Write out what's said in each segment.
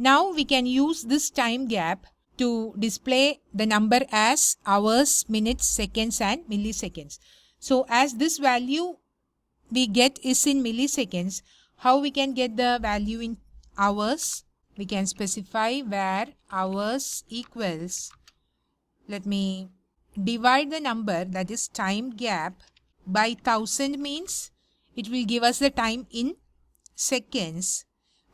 Now we can use this time gap to display the number as hours, minutes, seconds and milliseconds. So as this value we get is in milliseconds, how we can get the value in hours? We can specify where hours equals, let me divide the number, that is time gap, by 1000 means it will give us the time in seconds,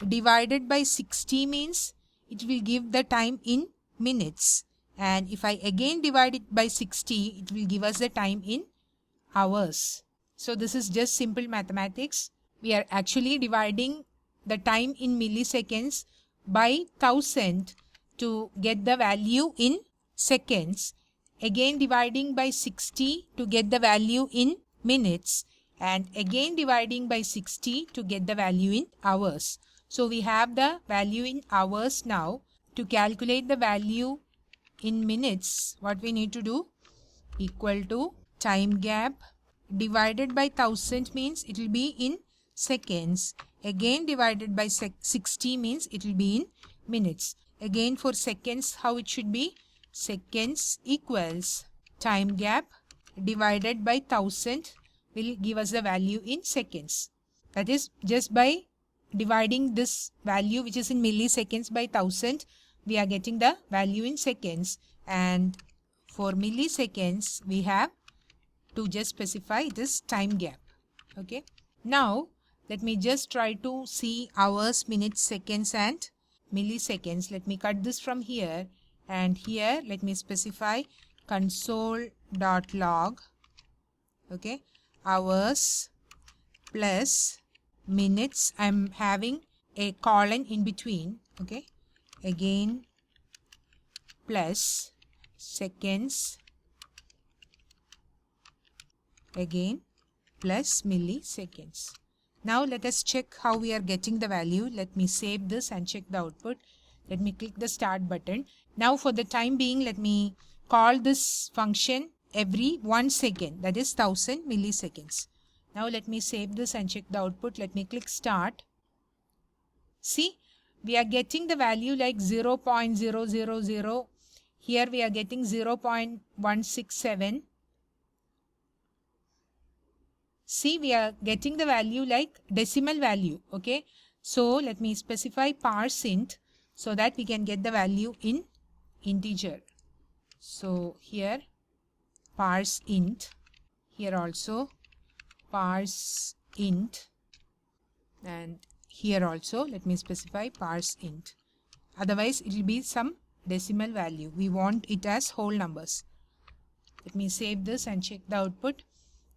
divided by 60 means it will give the time in minutes, and if I again divide it by 60 it will give us the time in hours. So this is just simple mathematics. We are actually dividing the time in milliseconds by 1000 to get the value in seconds, again dividing by 60 to get the value in minutes, and again dividing by 60 to get the value in hours. So we have the value in hours now. To calculate the value in minutes, what we need to do? Equal to time gap divided by 1000 means it will be in seconds. Again divided by 60 means it will be in minutes. Again for seconds, how it should be? Seconds equals time gap divided by 1000 will give us the value in seconds. That is, just by dividing this value which is in milliseconds by 1000, we are getting the value in seconds, and for milliseconds we have to just specify this time gap. Okay. Now let me just try to see hours, minutes, seconds and milliseconds. Let me cut this from here, and here let me specify console.log. Okay, hours plus minutes, I'm having a colon in between. Okay, again plus seconds, again plus milliseconds. Now let us check how we are getting the value. Let me save this and check the output. Let me click the start button. Now for the time being, let me call this function every 1 second, that is 1000 milliseconds. Now let me save this and check the output. Let me click start. See, we are getting the value like 0.000. Here we are getting 0.167. See, we are getting the value like decimal value. Okay, so let me specify parse int so that we can get the value in integer. So here parse int, here also parse int, and here also let me specify parse int. Otherwise it will be some decimal value. We want it as whole numbers. Let me save this and check the output.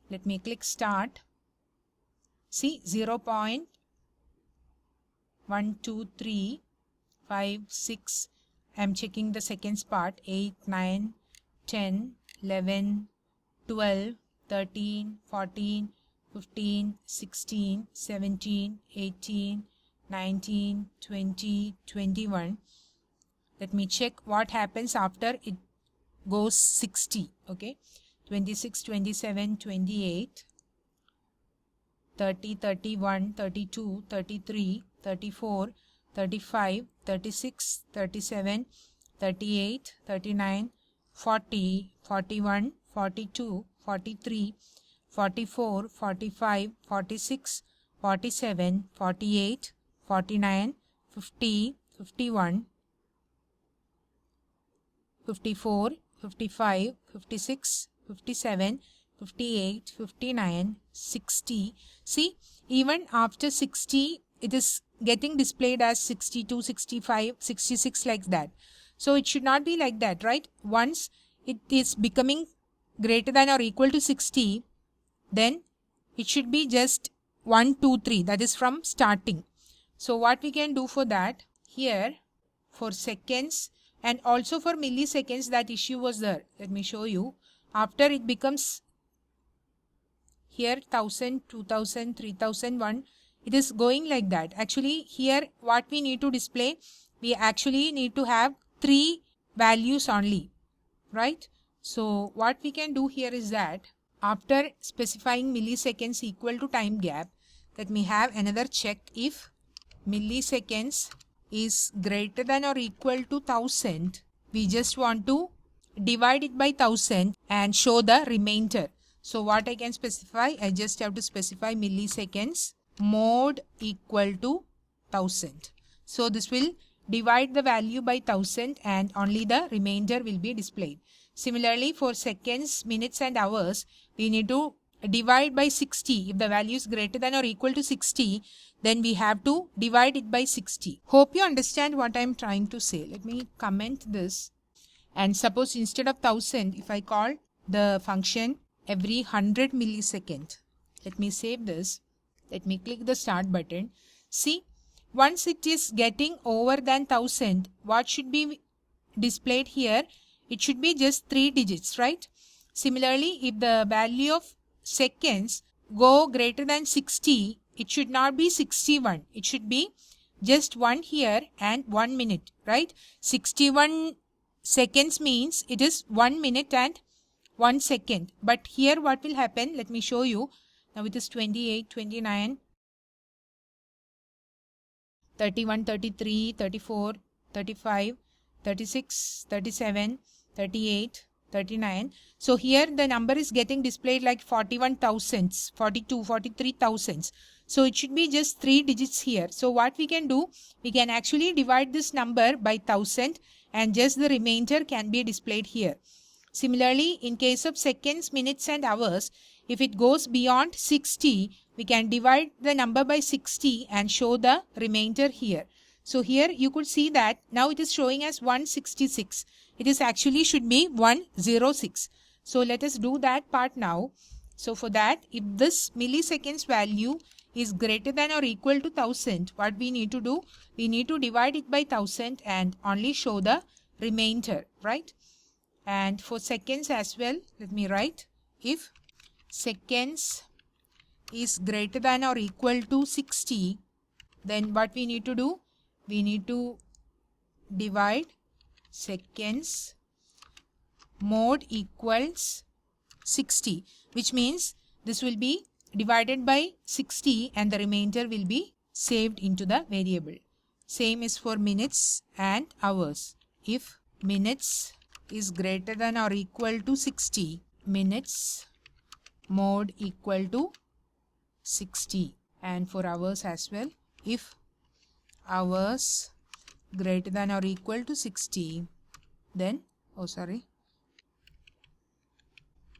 Let me click start. See, 0.1235, I am checking the seconds part, 8, 9, 10, 11, 12, 13, 14, 15, 16, 17, 18, 19, 20, 21. Let me check what happens after it goes 60. Okay, 26, 27, 28, 30, 31, 32, 33, 34, 35, 36, 37, 38, 39, 40, 41, 42, 43, 44, 45, 46, 47, 48, 49, 50, 51, 54, 55, 56, 57, 58, 59, 60. See, even after 60, it is getting displayed as 62, 65, 66 like that. So it should not be like that, right? Once it is becoming greater than or equal to 60, then it should be just 1, 2, 3. That is from starting. So what we can do for that, here for seconds and also for milliseconds, that issue was there. Let me show you. After it becomes here 1000, 2000, 3001, it is going like that. Actually here what we need to display, we actually need to have 3 values only, right? So what we can do here is that after specifying milliseconds equal to time gap, let me have another check if milliseconds is greater than or equal to 1000, we just want to divide it by 1000 and show the remainder. So what I can specify, I just have to specify milliseconds mod equal to 1000. So this will divide the value by 1000 and only the remainder will be displayed. Similarly, for seconds, minutes and hours, we need to divide by 60. If the value is greater than or equal to 60, then we have to divide it by 60. Hope you understand what I am trying to say. Let me comment this. And suppose instead of 1000, if I call the function every 100 millisecond. Let me save this. Let me click the start button. See, once it is getting over than 1000, what should be displayed here? It should be just 3 digits, right? Similarly, if the value of seconds go greater than 60, it should not be 61. It should be just 1 here and 1 minute, right? 61 seconds means it is 1 minute and 1 second. But here what will happen? Let me show you. Now it is 28, 29, 31, 33, 34, 35, 36, 37, 38, 39. So here the number is getting displayed like 41 thousands, 42, 43 thousands. So it should be just 3 digits here. So what we can do, we can actually divide this number by 1000 and just the remainder can be displayed here. Similarly, in case of seconds, minutes and hours, if it goes beyond 60, we can divide the number by 60 and show the remainder here. So here you could see that now it is showing as 166. It is actually should be 106. So let us do that part now. So for that, if this milliseconds value is greater than or equal to 1000, what we need to do? We need to divide it by 1000 and only show the remainder, right? And for seconds as well, let me write, if seconds is greater than or equal to 60, then what we need to do? We need to divide seconds mod equals 60, which means this will be divided by 60 and the remainder will be saved into the variable. Same is for minutes and hours. If minutes is greater than or equal to 60, minutes mod equal to 60. And for hours as well, if hours greater than or equal to 60, then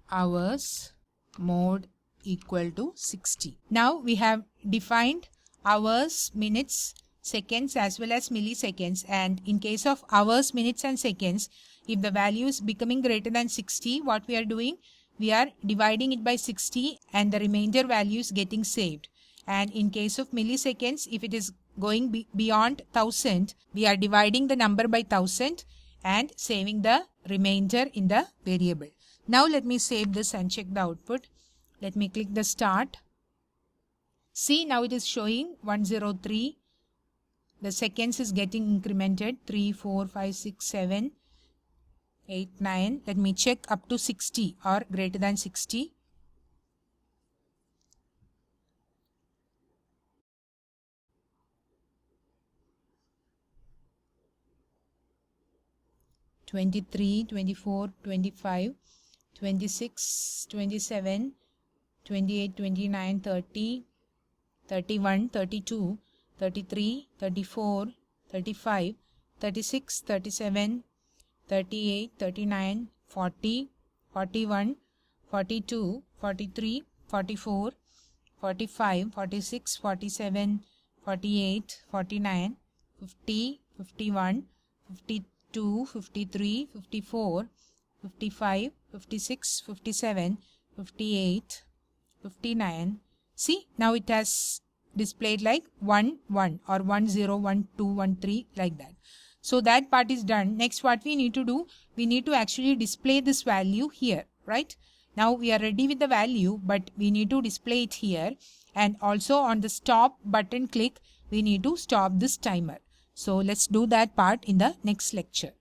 hours mod equal to 60. Now we have defined hours, minutes, seconds as well as milliseconds, and in case of hours, minutes and seconds, if the value is becoming greater than 60, what we are doing? We are dividing it by 60 and the remainder value is getting saved. And in case of milliseconds, if it is going beyond 1000, we are dividing the number by 1000 and saving the remainder in the variable. Now let me save this and check the output. Let me click the start. See, now it is showing 103. The seconds is getting incremented 3, 4, 5, 6, 7, 8, 9. Let me check up to 60 or greater than 60. (23, 24, 25, 26, 27, 28, 29, 30, 31, 32, 33, 34, 35, 36, 37, 38, 39, 40, 41, 42, 43, 44, 45, 46, 47, 48, 49, 50, 51, 52, 53, 54, 55, 56, 57, 58, 59. See, now it has displayed like 1, 1 or 1, 0, 1, 2, 1, 3 like that. So that part is done. Next, what we need to do? We need to actually display this value here, right? Now we are ready with the value, but we need to display it here. And also on the stop button click, we need to stop this timer. So let's do that part in the next lecture.